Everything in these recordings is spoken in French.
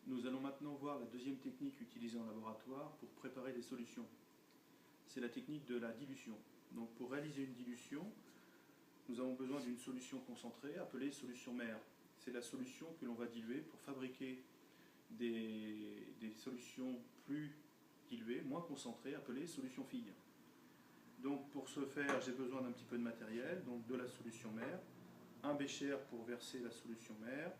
Nous allons maintenant voir la deuxième technique utilisée en laboratoire pour préparer des solutions. C'est la technique de la dilution. Donc pour réaliser une dilution, nous avons besoin d'une solution concentrée appelée solution mère. C'est la solution que l'on va diluer pour fabriquer des solutions plus diluées, moins concentrées, appelées solutions filles. Donc pour ce faire, j'ai besoin d'un petit peu de matériel, donc de la solution mère, un bécher pour verser la solution mère,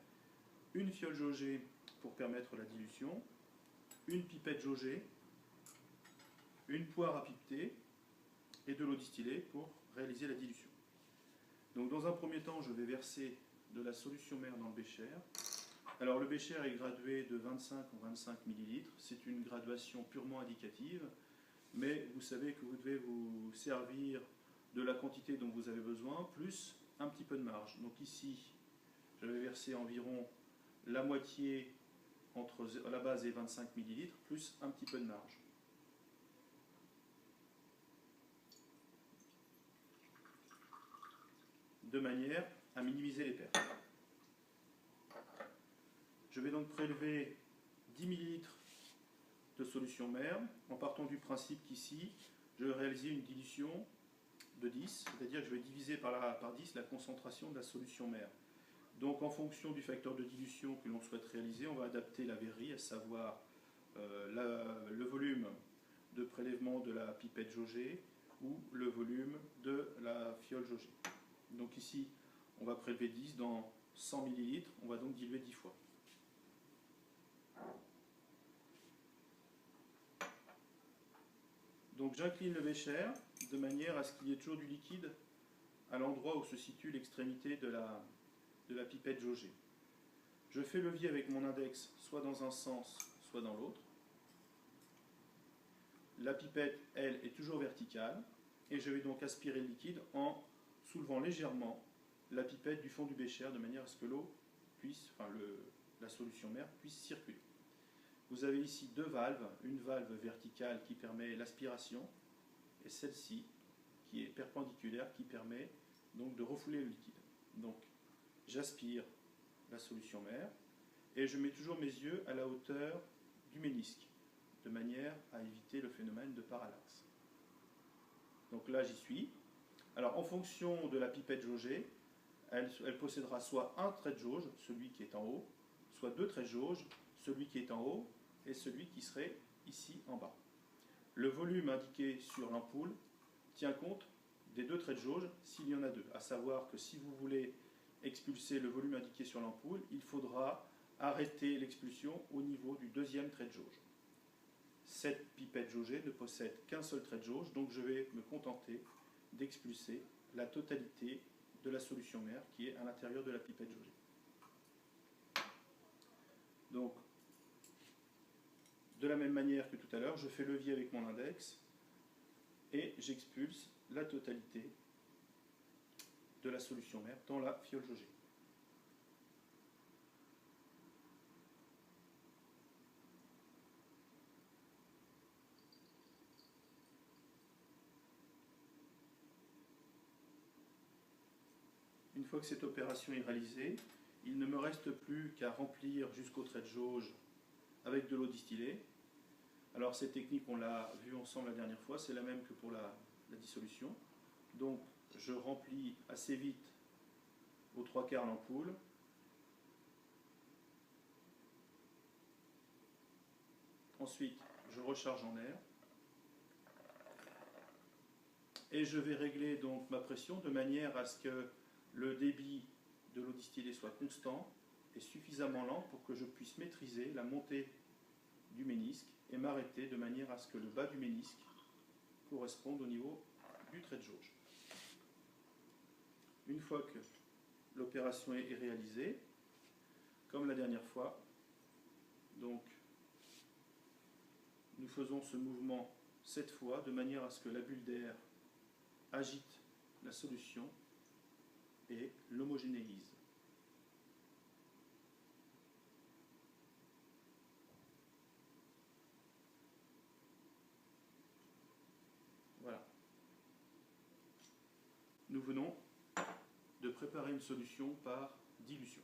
une fiole jaugée pour permettre la dilution, une pipette jaugée, une poire à pipeter et de l'eau distillée pour réaliser la dilution. Donc dans un premier temps, je vais verser de la solution mère dans le bécher. Alors le bécher est gradué de 25 en 25 ml. C'est une graduation purement indicative, mais vous savez que vous devez vous servir de la quantité dont vous avez besoin, plus un petit peu de marge. Donc ici, je vais verser environ la moitié entre la base et 25 ml, plus un petit peu de marge. De manière à minimiser les pertes. Je vais donc prélever 10 ml de solution mère, en partant du principe qu'ici, je vais réaliser une dilution de 10, c'est-à-dire que je vais diviser par 10 la concentration de la solution mère. Donc en fonction du facteur de dilution que l'on souhaite réaliser, on va adapter la verrerie, à savoir le volume de prélèvement de la pipette jaugée ou le volume de la fiole jaugée. Donc ici, on va prélever 10 dans 100 ml, on va donc diluer 10 fois. Donc j'incline le bécher de manière à ce qu'il y ait toujours du liquide à l'endroit où se situe l'extrémité de la pipette jaugée. Je fais levier avec mon index soit dans un sens, soit dans l'autre. La pipette, elle, est toujours verticale et je vais donc aspirer le liquide en soulevant légèrement la pipette du fond du bécher de manière à ce que l'eau puisse, la solution mère puisse circuler. Vous avez ici deux valves, une valve verticale qui permet l'aspiration et celle-ci qui est perpendiculaire qui permet donc de refouler le liquide. Donc j'aspire la solution mère et je mets toujours mes yeux à la hauteur du ménisque de manière à éviter le phénomène de parallaxe. Donc là j'y suis. Alors en fonction de la pipette jaugée, elle possédera soit un trait de jauge, celui qui est en haut, soit deux traits de jauge, celui qui est en haut et celui qui serait ici en bas. Le volume indiqué sur l'ampoule tient compte des deux traits de jauge s'il y en a deux. À savoir que si vous voulez expulser le volume indiqué sur l'ampoule, il faudra arrêter l'expulsion au niveau du deuxième trait de jauge. Cette pipette jaugée ne possède qu'un seul trait de jauge, donc je vais me contenter d'expulser la totalité de la solution mère qui est à l'intérieur de la pipette jaugée. Donc, de la même manière que tout à l'heure, je fais levier avec mon index et j'expulse la totalité de la solution mère dans la fiole jaugée. Une fois que cette opération est réalisée, il ne me reste plus qu'à remplir jusqu'au trait de jauge avec de l'eau distillée. Alors cette technique, on l'a vue ensemble la dernière fois, c'est la même que pour la dissolution. Donc je remplis assez vite aux 3/4 l'ampoule. Ensuite, je recharge en air. Et je vais régler donc ma pression de manière à ce que le débit de l'eau distillée soit constant et suffisamment lent pour que je puisse maîtriser la montée du ménisque et m'arrêter de manière à ce que le bas du ménisque corresponde au niveau du trait de jauge. Une fois que l'opération est réalisée, comme la dernière fois, donc nous faisons ce mouvement 7 fois de manière à ce que la bulle d'air agite la solution et l'homogénéise. Voilà. Nous venons de préparer une solution par dilution.